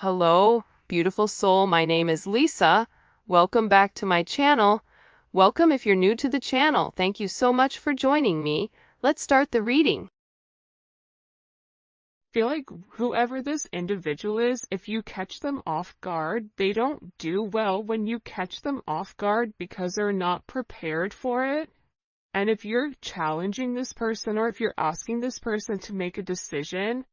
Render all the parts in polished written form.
Hello, beautiful soul. My name is Lisa. Welcome back to my channel. Welcome if you're new to the channel. Thank you so much for joining me. Let's start the reading. Feel like whoever this individual is, if you catch them off guard, they don't do well when you catch them off guard because they're not prepared for it. And if you're challenging this person or if you're asking this person to make a decision,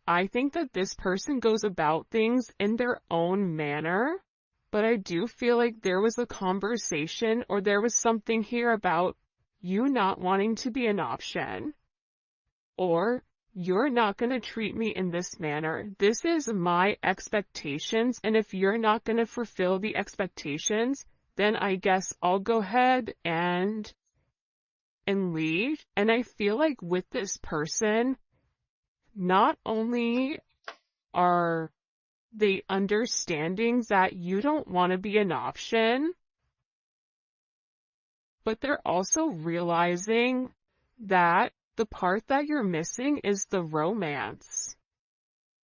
I think that this person goes about things in their own manner. But I do feel like there was a conversation or there was something here about you not wanting to be an option, or you're not going to treat me in this manner. This is my expectations, and if you're not going to fulfill the expectations, then I guess I'll go ahead and leave. And I feel like with this person, not only are they understanding that you don't want to be an option, but they're also realizing that the part that you're missing is the romance.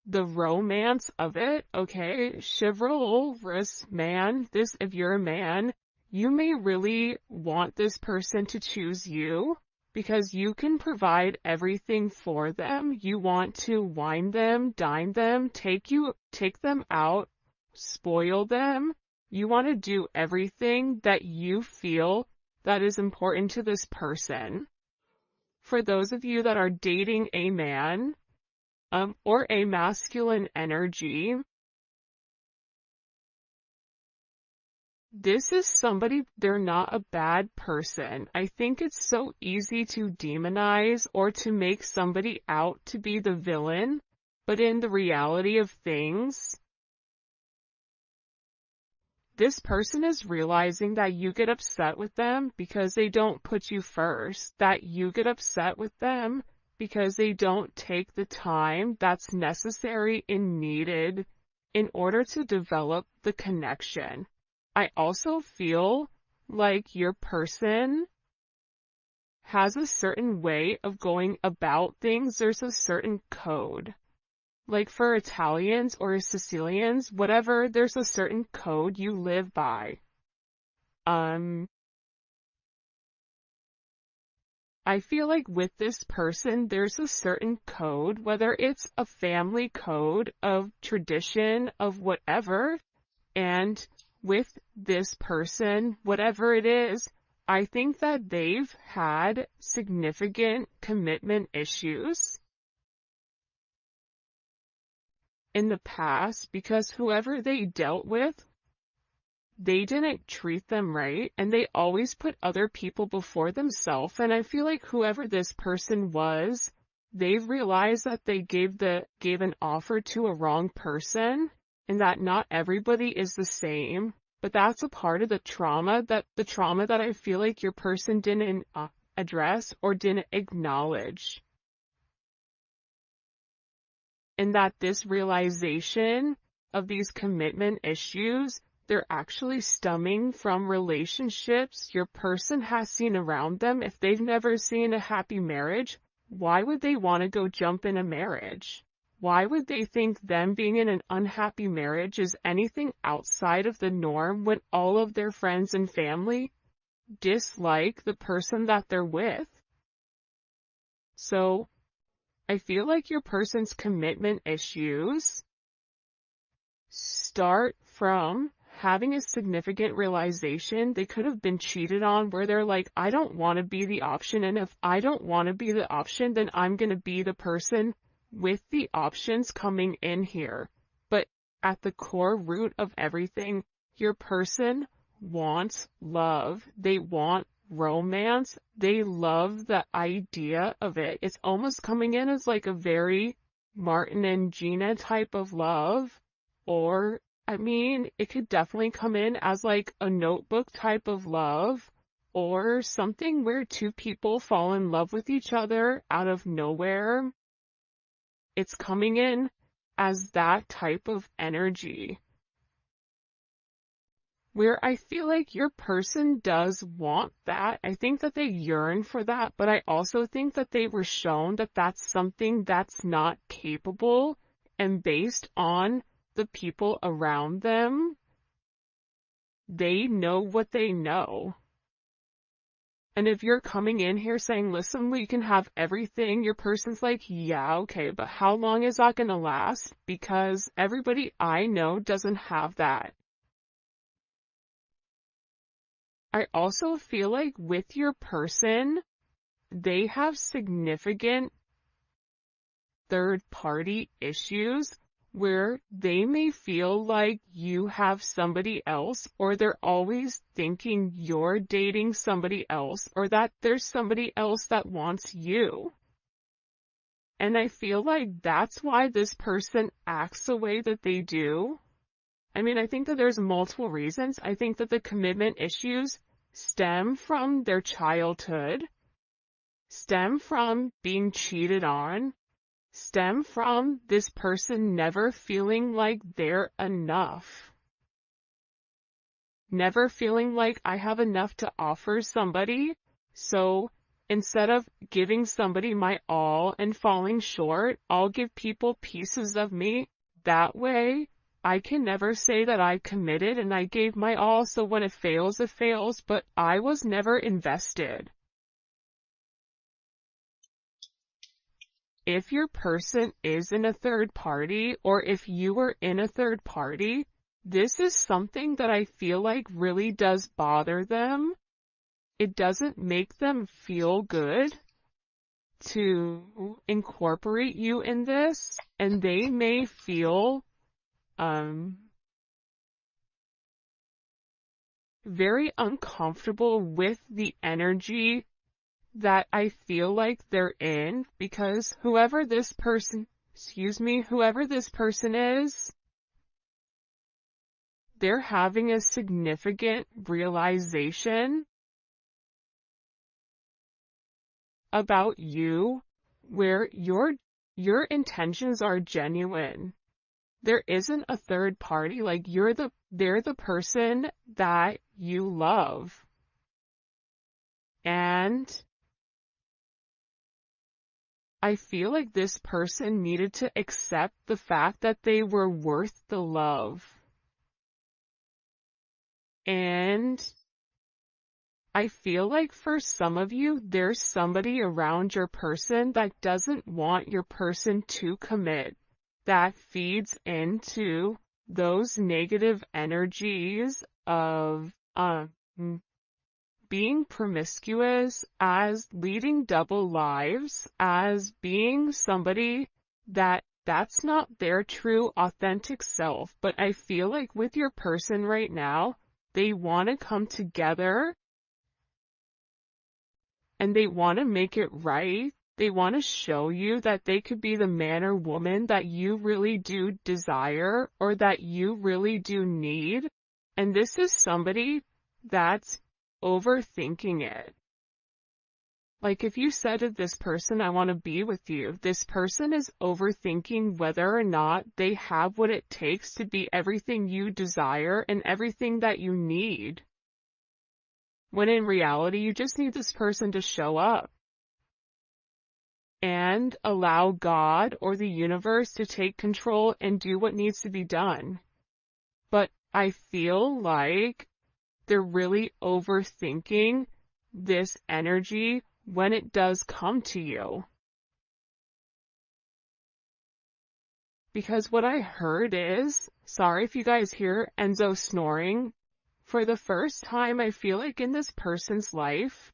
The romance of it, okay? Chivalrous man, if you're a man, you may really want this person to choose you because you can provide everything for them. You want to wine them, dine them, take them out, spoil them. You want to do everything that you feel that is important to this person. For those of you that are dating a man, or a masculine energy, this is somebody, they're not a bad person. I think it's so easy to demonize or to make somebody out to be the villain, but in the reality of things, this person is realizing that you get upset with them because they don't put you first, that you get upset with them because they don't take the time that's necessary and needed in order to develop the connection. I also feel like your person has a certain way of going about things. There's a certain code. Like for Italians or Sicilians, whatever, there's a certain code you live by. I feel like with this person, there's a certain code, whether it's a family code of tradition of whatever, and with this person, whatever it is, I think that they've had significant commitment issues in the past because whoever they dealt with, they didn't treat them right, and they always put other people before themselves. And I feel like whoever this person was, they've realized that they gave an offer to a wrong person, and that not everybody is the same. But that's a part of the trauma that I feel like your person didn't address or didn't acknowledge. And that this realization of these commitment issues, they're actually stemming from relationships your person has seen around them. If they've never seen a happy marriage, why would they want to go jump in a marriage? Why would they think them being in an unhappy marriage is anything outside of the norm when all of their friends and family dislike the person that they're with? So I feel like your person's commitment issues start from having a significant realization they could have been cheated on, where they're like, I don't want to be the option, and if I don't want to be the option, then I'm going to be the person with the options coming in here. But at the core root of everything, your person wants love. They want romance. They love the idea of it. It's almost coming in as like a very Martin and Gina type of love, or I mean, it could definitely come in as like a Notebook type of love, or something where two people fall in love with each other out of nowhere. It's coming in as that type of energy, where I feel like your person does want that. I think that they yearn for that, but I also think that they were shown that that's something that's not capable, and based on the people around them, they know what they know. And if you're coming in here saying, listen, we can have everything, your person's like, yeah, okay, but how long is that going to last? Because everybody I know doesn't have that. I also feel like with your person, they have significant third-party issues where they may feel like you have somebody else, or they're always thinking you're dating somebody else, or that there's somebody else that wants you. And I feel like that's why this person acts the way that they do. I mean, I think that there's multiple reasons. I think that the commitment issues stem from their childhood, stem from being cheated on, stem from this person never feeling like they're enough. Never feeling like I have enough to offer somebody, so instead of giving somebody my all and falling short, I'll give people pieces of me. That way, I can never say that I committed and I gave my all, so when it fails, but I was never invested. If your person is in a third party, or if you were in a third party, this is something that I feel like really does bother them. It doesn't make them feel good to incorporate you in this, and they may feel very uncomfortable with the energy that I feel like they're in, because whoever this person is, they're having a significant realization about you where your intentions are genuine. There isn't a third party, like they're the person that you love. And I feel like this person needed to accept the fact that they were worth the love. And I feel like for some of you, there's somebody around your person that doesn't want your person to commit, that feeds into those negative energies of being promiscuous, as leading double lives, as being somebody that's not their true authentic self. But I feel like with your person right now, they want to come together and they want to make it right. They want to show you that they could be the man or woman that you really do desire, or that you really do need. And this is somebody that's overthinking it. Like if you said to this person, I want to be with you, this person is overthinking whether or not they have what it takes to be everything you desire and everything that you need. When in reality, you just need this person to show up and allow God or the universe to take control and do what needs to be done. But I feel like they're really overthinking this energy when it does come to you. Because what I heard is, sorry if you guys hear Enzo snoring, for the first time I feel like in this person's life,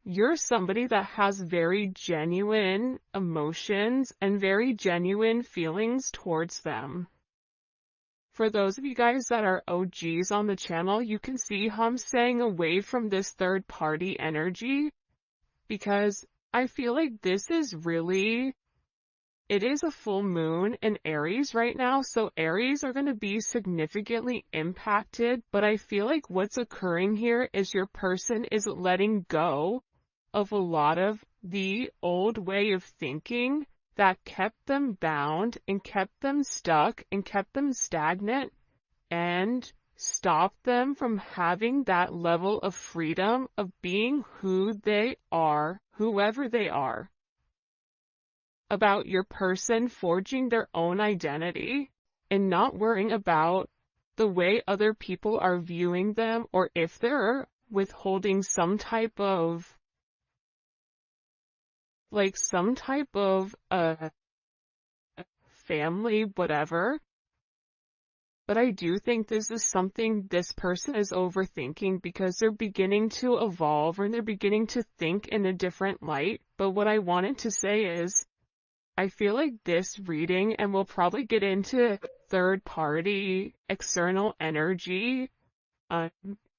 you're somebody that has very genuine emotions and very genuine feelings towards them. For those of you guys that are OGs on the channel, you can see how I'm staying away from this third party energy, because I feel like this is really, it is a full moon in Aries right now, so Aries are going to be significantly impacted, but I feel like what's occurring here is your person is letting go of a lot of the old way of thinking that kept them bound and kept them stuck and kept them stagnant and stopped them from having that level of freedom of being who they are, whoever they are. about your person forging their own identity and not worrying about the way other people are viewing them, or if they're withholding some type of family, whatever. But I do think this is something this person is overthinking because they're beginning to evolve and they're beginning to think in a different light. But what I wanted to say is, I feel like this reading, and we'll probably get into third party external energy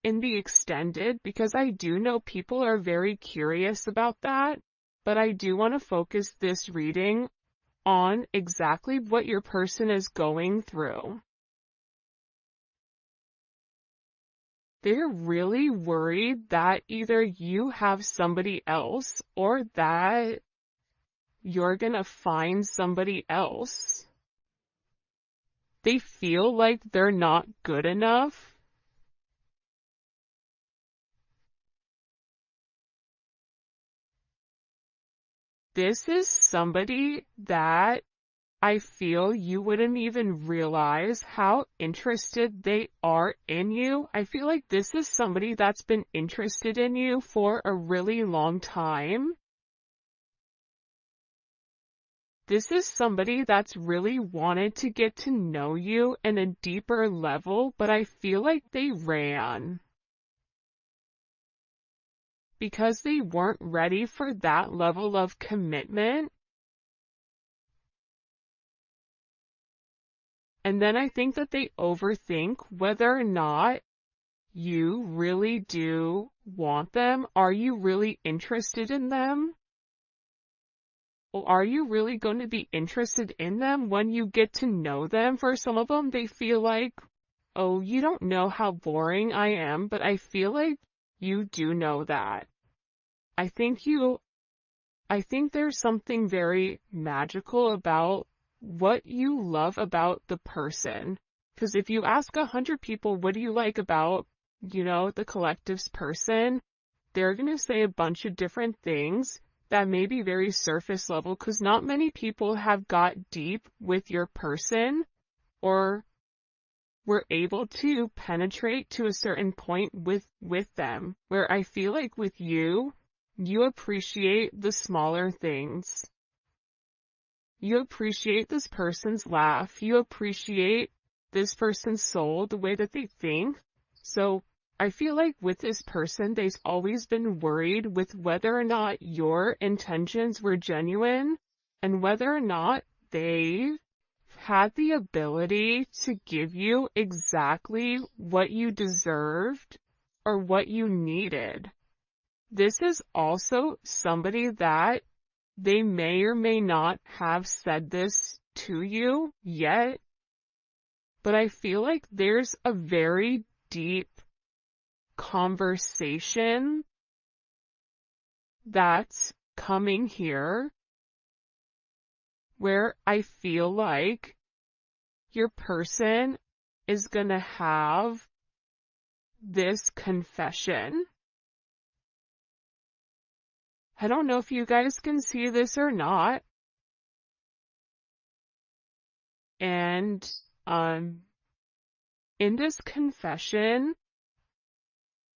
in the extended, because I do know people are very curious about that. But I do want to focus this reading on exactly what your person is going through. They're really worried that either you have somebody else or that you're gonna find somebody else. They feel like they're not good enough. This is somebody that I feel you wouldn't even realize how interested they are in you. I feel like this is somebody that's been interested in you for a really long time. This is somebody that's really wanted to get to know you in a deeper level, but I feel like they ran because they weren't ready for that level of commitment. And then I think that they overthink whether or not you really do want them. Are you really interested in them? Or are you really going to be interested in them when you get to know them? For some of them, they feel like, oh, you don't know how boring I am, but I feel like you do know that. I think there's something very magical about what you love about the person. Because if you ask 100 people, what do you like about, the collective's person, they're going to say a bunch of different things that may be very surface level, because not many people have got deep with your person or were able to penetrate to a certain point with them, where I feel like with you, you appreciate the smaller things. You appreciate this person's laugh. You appreciate this person's soul, the way that they think. So I feel like with this person, they've always been worried with whether or not your intentions were genuine and whether or not they had the ability to give you exactly what you deserved or what you needed. This is also somebody that they may or may not have said this to you yet, but I feel like there's a very deep conversation that's coming here where I feel like your person is gonna have this confession. I don't know if you guys can see this or not. And in this confession,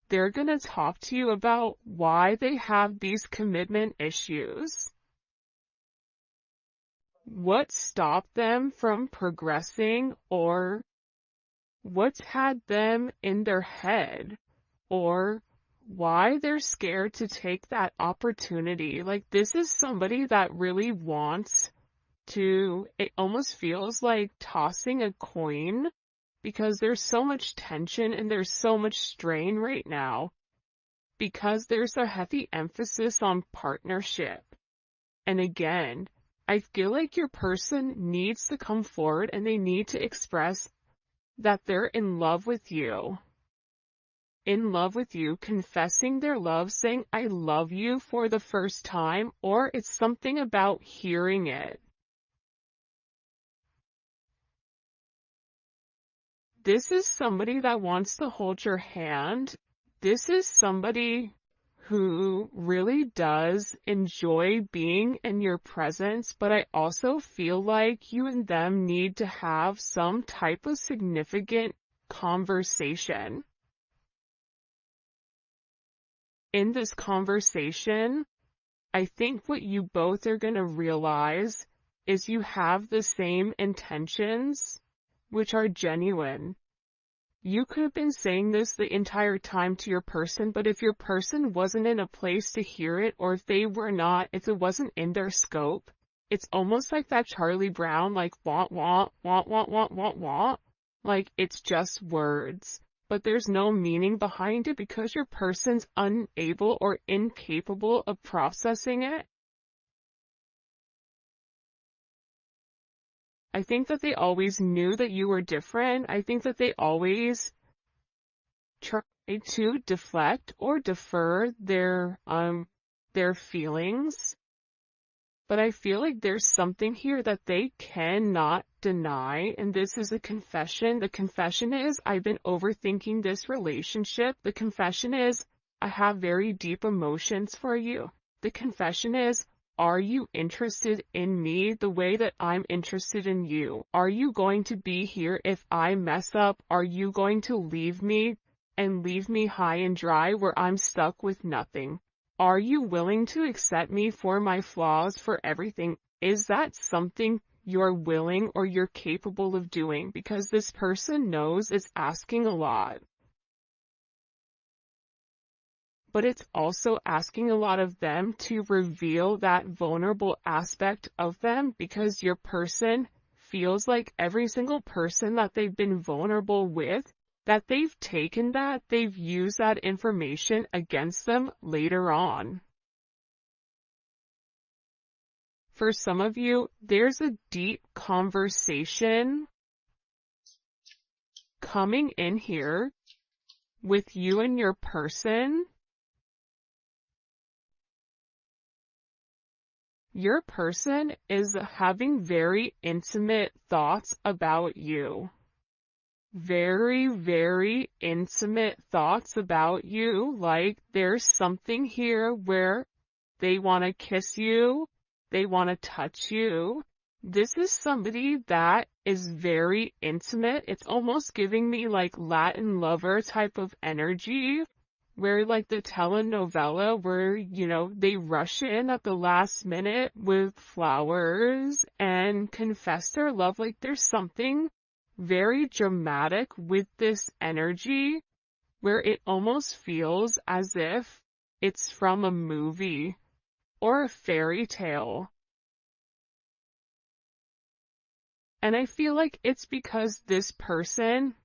they're going to talk to you about why they have these commitment issues. What stopped them from progressing, or what's had them in their head, or why they're scared to take that opportunity. Like, this is somebody that really wants to, it almost feels like tossing a coin, because there's so much tension and there's so much strain right now, because there's a heavy emphasis on partnership. And again, I feel like your person needs to come forward and they need to express that they're in love with you. In love with you, confessing their love, saying, I love you for the first time, or it's something about hearing it. This is somebody that wants to hold your hand. This is somebody who really does enjoy being in your presence, but I also feel like you and them need to have some type of significant conversation. In this conversation, I think what you both are going to realize is you have the same intentions, which are genuine. You could have been saying this the entire time to your person, but if your person wasn't in a place to hear it, or if it wasn't in their scope, it's almost like that Charlie Brown, like, want, want. Like, it's just words. But there's no meaning behind it because your person's unable or incapable of processing it. I think that they always knew that you were different. I think that they always tried to deflect or defer their feelings. But I feel like there's something here that they cannot deny, and this is a confession. The confession is, I've been overthinking this relationship. The confession is, I have very deep emotions for you. The confession is, are you interested in me the way that I'm interested in you? Are you going to be here if I mess up? Are you going to leave me and leave me high and dry where I'm stuck with nothing? Are you willing to accept me for my flaws, for everything? Is that something you're willing or you're capable of doing? Because this person knows it's asking a lot. But it's also asking a lot of them to reveal that vulnerable aspect of them, because your person feels like every single person that they've been vulnerable with, that they've taken that, they've used that information against them later on. For some of you, there's a deep conversation coming in here with you and your person. Your person is having very intimate thoughts about you. Very, very intimate thoughts about you. Like, there's something here where they want to kiss you, they want to touch you. This is somebody that is very intimate. It's almost giving me like Latin lover type of energy, where like the telenovela where, they rush in at the last minute with flowers and confess their love. Like, there's something very dramatic with this energy where it almost feels as if it's from a movie or a fairy tale. And I feel like it's because this person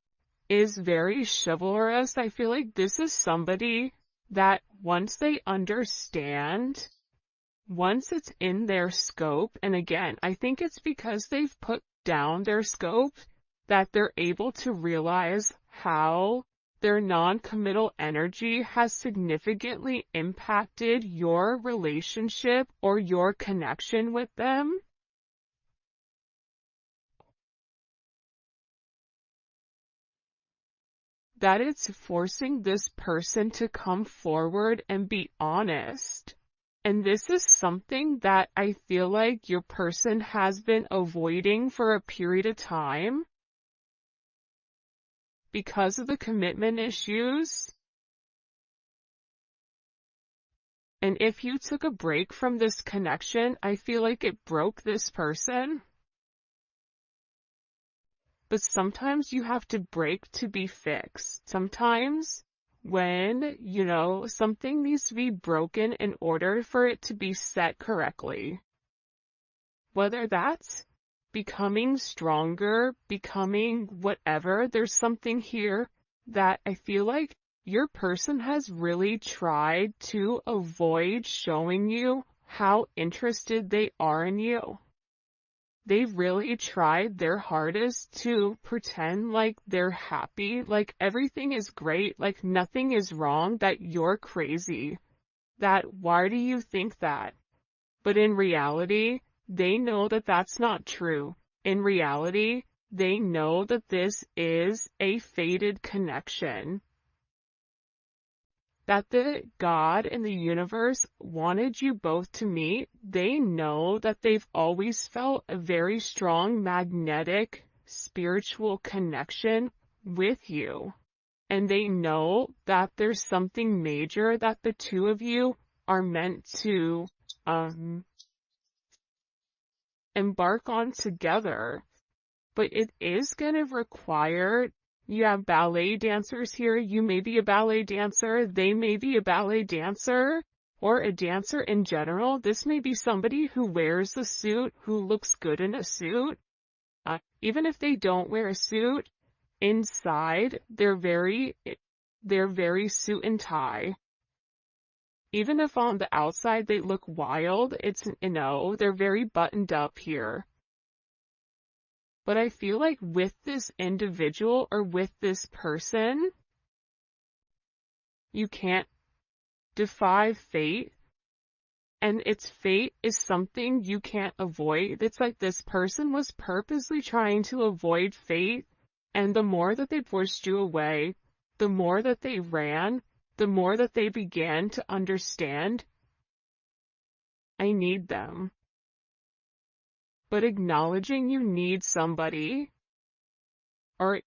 is very chivalrous. I feel like this is somebody that once they understand, once it's in their scope, and again, I think it's because they've put down their scope, that they're able to realize how their non-committal energy has significantly impacted your relationship or your connection with them. That it's forcing this person to come forward and be honest. And this is something that I feel like your person has been avoiding for a period of time because of the commitment issues. And if you took a break from this connection, I feel like it broke this person. But sometimes you have to break to be fixed. Sometimes when, something needs to be broken in order for it to be set correctly. Whether that's becoming stronger, becoming whatever, there's something here that I feel like your person has really tried to avoid showing you how interested they are in you. They've really tried their hardest to pretend like they're happy, like everything is great, like nothing is wrong, that you're crazy. That why do you think that? But in reality, they know that that's not true. In reality, they know that this is a fated connection. that the God and the universe wanted you both to meet. They know that they've always felt a very strong magnetic spiritual connection with you. And they know that there's something major that the two of you are meant to embark on together. But it is going to require, you have ballet dancers here, you may be a ballet dancer, they may be a ballet dancer, or a dancer in general. This may be somebody who wears a suit, who looks good in a suit. Even if they don't wear a suit, inside, they're very suit and tie. Even if on the outside they look wild, they're very buttoned up here. But I feel like with this individual or with this person, you can't defy fate. And its fate is something you can't avoid. It's like this person was purposely trying to avoid fate. And the more that they pushed you away, the more that they ran, the more that they began to understand, I need them. But acknowledging you need somebody, or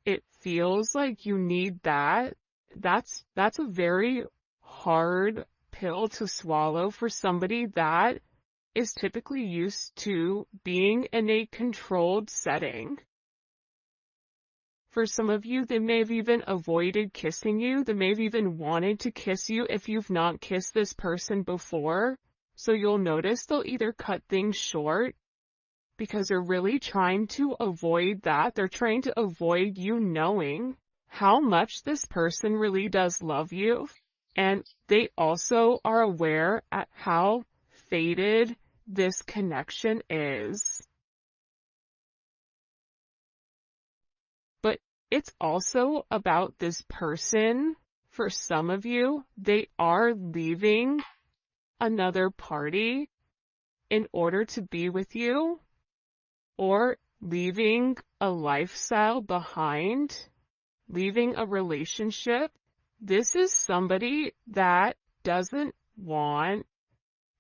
it feels like you need that's a very hard pill to swallow for somebody that is typically used to being in a controlled setting. For some of you, they may have even avoided kissing you. They may have even wanted to kiss you if you've not kissed this person before. So you'll notice they'll either cut things short because they're really trying to avoid that. They're trying to avoid you knowing how much this person really does love you. And they also are aware at how fated this connection is. But it's also about this person. For some of you, they are leaving another party in order to be with you, or leaving a lifestyle behind, leaving a relationship. This is somebody that doesn't want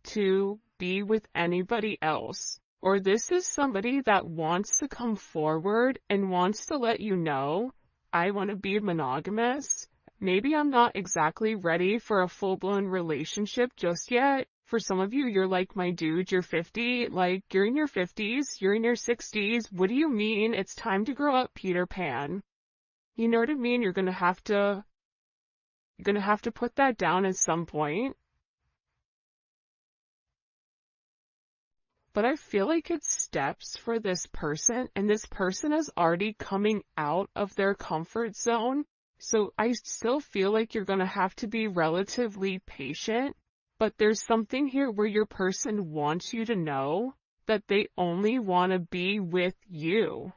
to be with anybody else. Or this is somebody that wants to come forward and wants to let you know, I want to be monogamous. Maybe I'm not exactly ready for a full-blown relationship just yet. For some of you, you're like, my dude, you're 50, like, you're in your 50s, you're in your 60s. What do you mean? It's time to grow up, Peter Pan. You know what I mean? You're gonna have to put that down at some point. But I feel like it's steps for this person, and this person is already coming out of their comfort zone. So I still feel like you're gonna have to be relatively patient. But there's something here where your person wants you to know that they only want to be with you.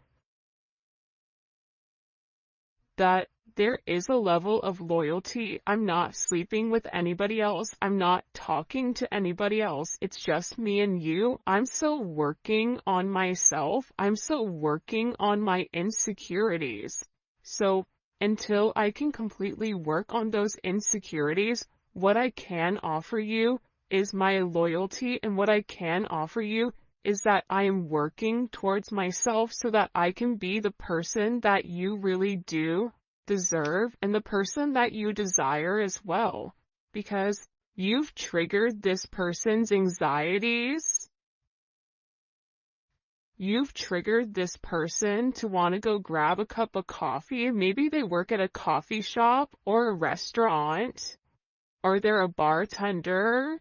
That there is a level of loyalty. I'm not sleeping with anybody else. I'm not talking to anybody else. It's just me and you. I'm still working on myself. I'm still working on my insecurities. So until I can completely work on those insecurities, what I can offer you is my loyalty, and what I can offer you is that I am working towards myself so that I can be the person that you really do deserve and the person that you desire as well. Because you've triggered this person's anxieties. You've triggered this person to want to go grab a cup of coffee. Maybe they work at a coffee shop or a restaurant. Or they're a bartender.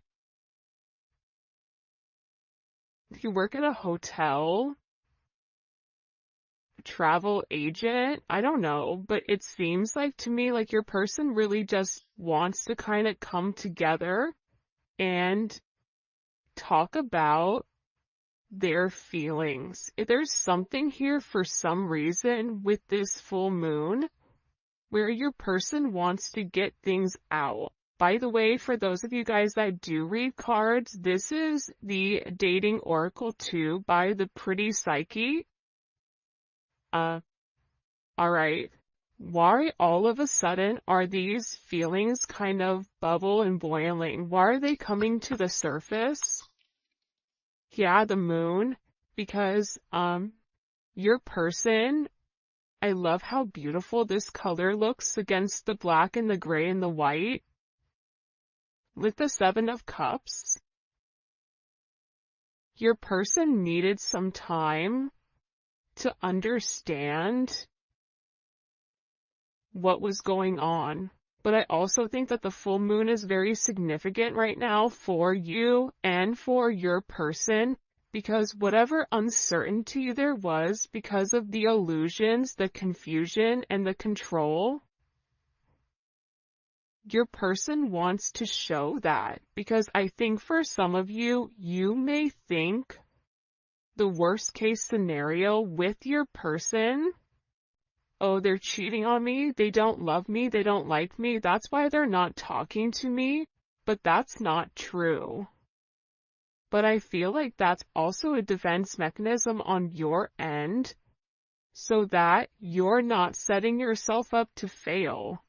You work at a hotel. Travel agent. I don't know, but it seems like to me like your person really just wants to kind of come together and talk about their feelings. If there's something here for some reason with this full moon where your person wants to get things out. By the way, for those of you guys that do read cards, this is the Dating Oracle 2 by the Pretty Psyche. Alright. Why all of a sudden are these feelings kind of bubble and boiling? Why are they coming to the surface? Yeah, the moon, because your person, I love how beautiful this color looks against the black and the gray and the white. With the Seven of Cups, your person needed some time to understand what was going on. But I also think that the full moon is very significant right now for you and for your person, because whatever uncertainty there was because of the illusions, the confusion, and the control, your person wants to show that. Because I think for some of you, you may think the worst case scenario with your person, oh, they're cheating on me, they don't love me, they don't like me, that's why they're not talking to me. But that's not true. But I feel like that's also a defense mechanism on your end, so that you're not setting yourself up to fail.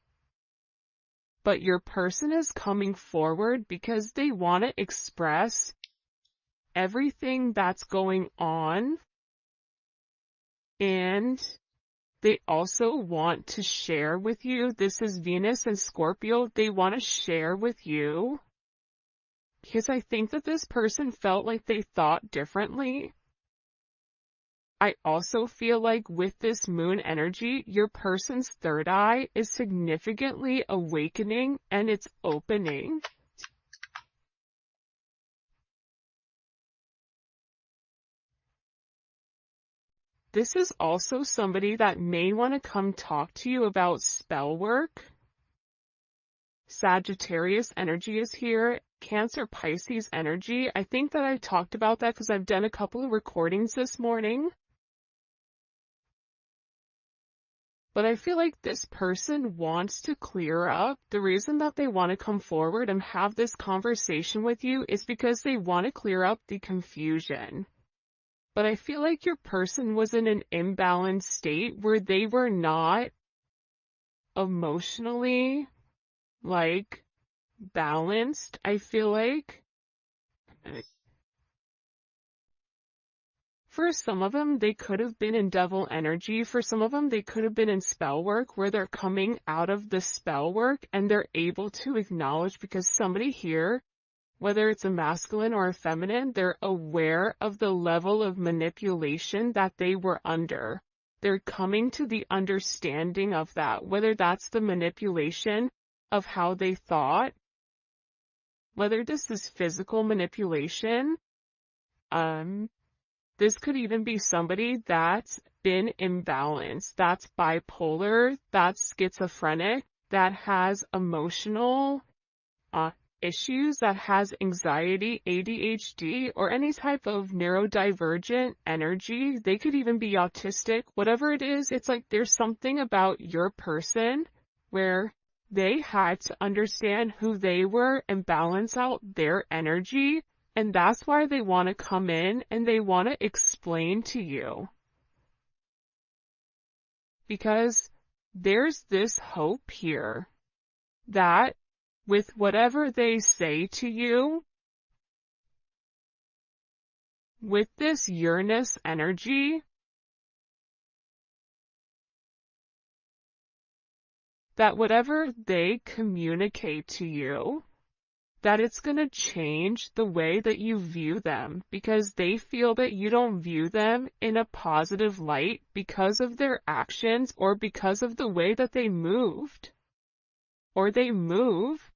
But your person is coming forward because they want to express everything that's going on, and they also want to share with you. This is Venus and Scorpio. They want to share with you because I think that this person felt like they thought differently. I also feel like with this moon energy, your person's third eye is significantly awakening and it's opening. This is also somebody that may want to come talk to you about spell work. Sagittarius energy is here. Cancer, Pisces energy. I think that I talked about that because I've done a couple of recordings this morning. But I feel like this person wants to clear up. The reason that they want to come forward and have this conversation with you is because they want to clear up the confusion. But I feel like your person was in an imbalanced state where they were not emotionally, balanced, I feel like. For some of them, they could have been in devil energy. For some of them, they could have been in spell work where they're coming out of the spell work and they're able to acknowledge, because somebody here, whether it's a masculine or a feminine, they're aware of the level of manipulation that they were under. They're coming to the understanding of that, whether that's the manipulation of how they thought, whether this is physical manipulation. This could even be somebody that's been imbalanced, that's bipolar, that's schizophrenic, that has emotional issues, that has anxiety, ADHD, or any type of neurodivergent energy. They could even be autistic. Whatever it is, it's like there's something about your person where they had to understand who they were and balance out their energy. And that's why they want to come in and they want to explain to you. Because there's this hope here that with whatever they say to you, with this Uranus energy, that whatever they communicate to you, that it's going to change the way that you view them, because they feel that you don't view them in a positive light because of their actions or because of the way that they moved or they move.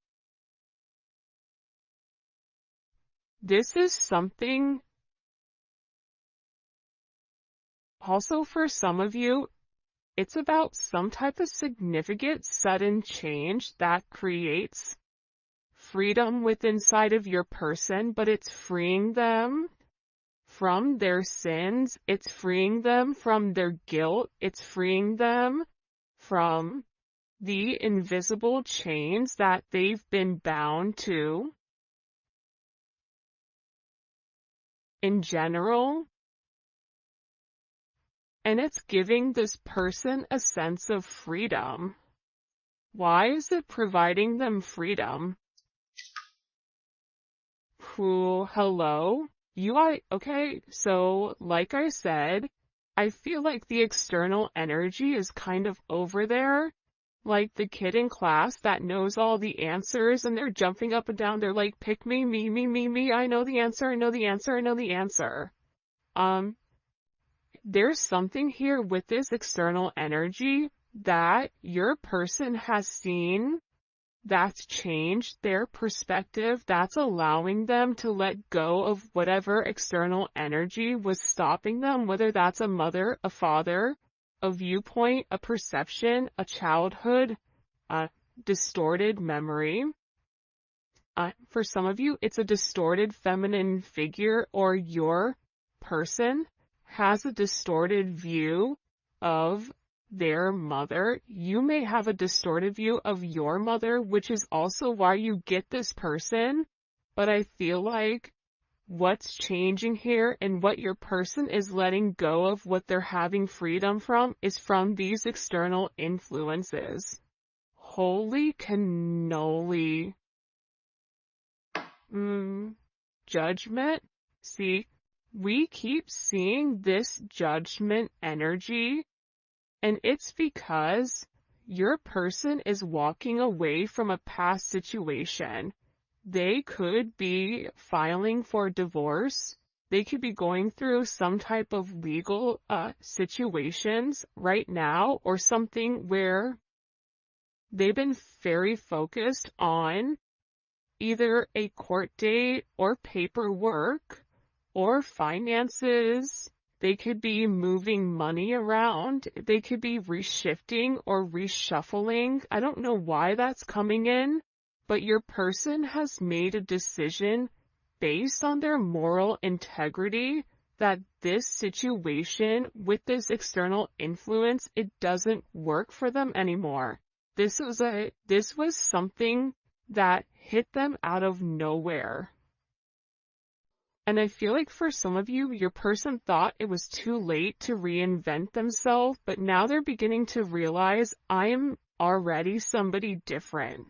This is something also for some of you, it's about some type of significant sudden change that creates freedom within inside of your person, but it's freeing them from their sins, it's freeing them from their guilt, it's freeing them from the invisible chains that they've been bound to. In general, and it's giving this person a sense of freedom. Why is it providing them freedom? Cool, hello? Okay, so like I said, I feel like the external energy is kind of over there, like the kid in class that knows all the answers and they're jumping up and down. They're like, pick me, me, I know the answer, I know the answer, I know the answer. There's something here with this external energy that your person has seen that's changed their perspective, that's allowing them to let go of whatever external energy was stopping them, whether that's a mother, a father, a viewpoint, a perception, a childhood, a distorted memory. For some of you, it's a distorted feminine figure, or your person has a distorted view of their mother. You may have a distorted view of your mother, which is also why you get this person. But I feel like what's changing here and what your person is letting go of, what they're having freedom from, is from these external influences. Holy cannoli. Judgment. See, we keep seeing this judgment energy, and it's because your person is walking away from a past situation. They could be filing for divorce. They could be going through some type of legal situations right now, or something where they've been very focused on either a court date or paperwork or finances. They could be moving money around. They could be reshifting or reshuffling. I don't know why that's coming in, but your person has made a decision based on their moral integrity that this situation with this external influence, it doesn't work for them anymore. This was something that hit them out of nowhere. And I feel like for some of you, your person thought it was too late to reinvent themselves, but now they're beginning to realize, I am already somebody different.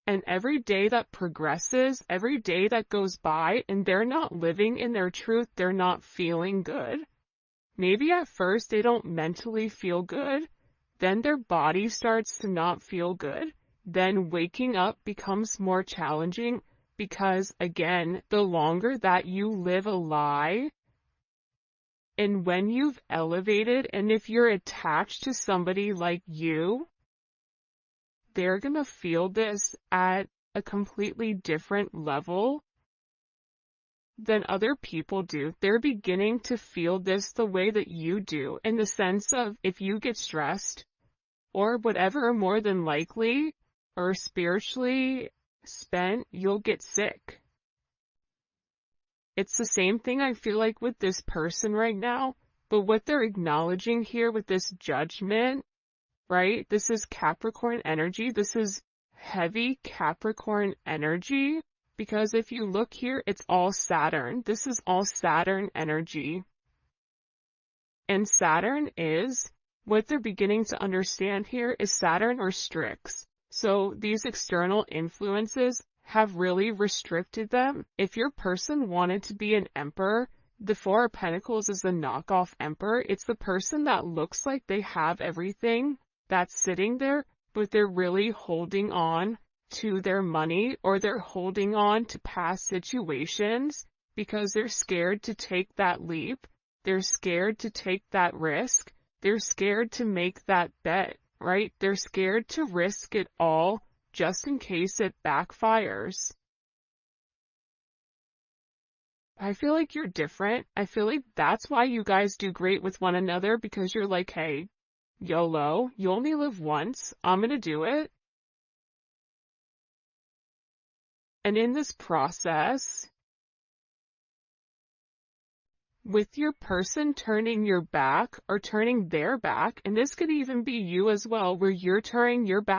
And every day that progresses, every day that goes by, and they're not living in their truth, they're not feeling good. Maybe at first they don't mentally feel good, then their body starts to not feel good. Then waking up becomes more challenging because, again, the longer that you live a lie, and when you've elevated, and if you're attached to somebody like you, they're gonna feel this at a completely different level than other people do. They're beginning to feel this the way that you do, in the sense of if you get stressed or whatever, more than likely, or spiritually spent, you'll get sick. It's the same thing I feel like with this person right now, but what they're acknowledging here with this judgment, right? This is Capricorn energy. This is heavy Capricorn energy, because if you look here, it's all Saturn. This is all Saturn energy. And Saturn is, what they're beginning to understand here is Saturn restricts. So these external influences have really restricted them. If your person wanted to be an emperor, the Four of Pentacles is the knockoff emperor. It's the person that looks like they have everything that's sitting there, but they're really holding on to their money, or they're holding on to past situations because they're scared to take that leap. They're scared to take that risk. They're scared to make that bet, right? They're scared to risk it all just in case it backfires. I feel like you're different. I feel like that's why you guys do great with one another, because you're like, hey, YOLO, you only live once. I'm gonna do it. And in this process, with your person turning your back or turning their back, and this could even be you as well, where you're turning your back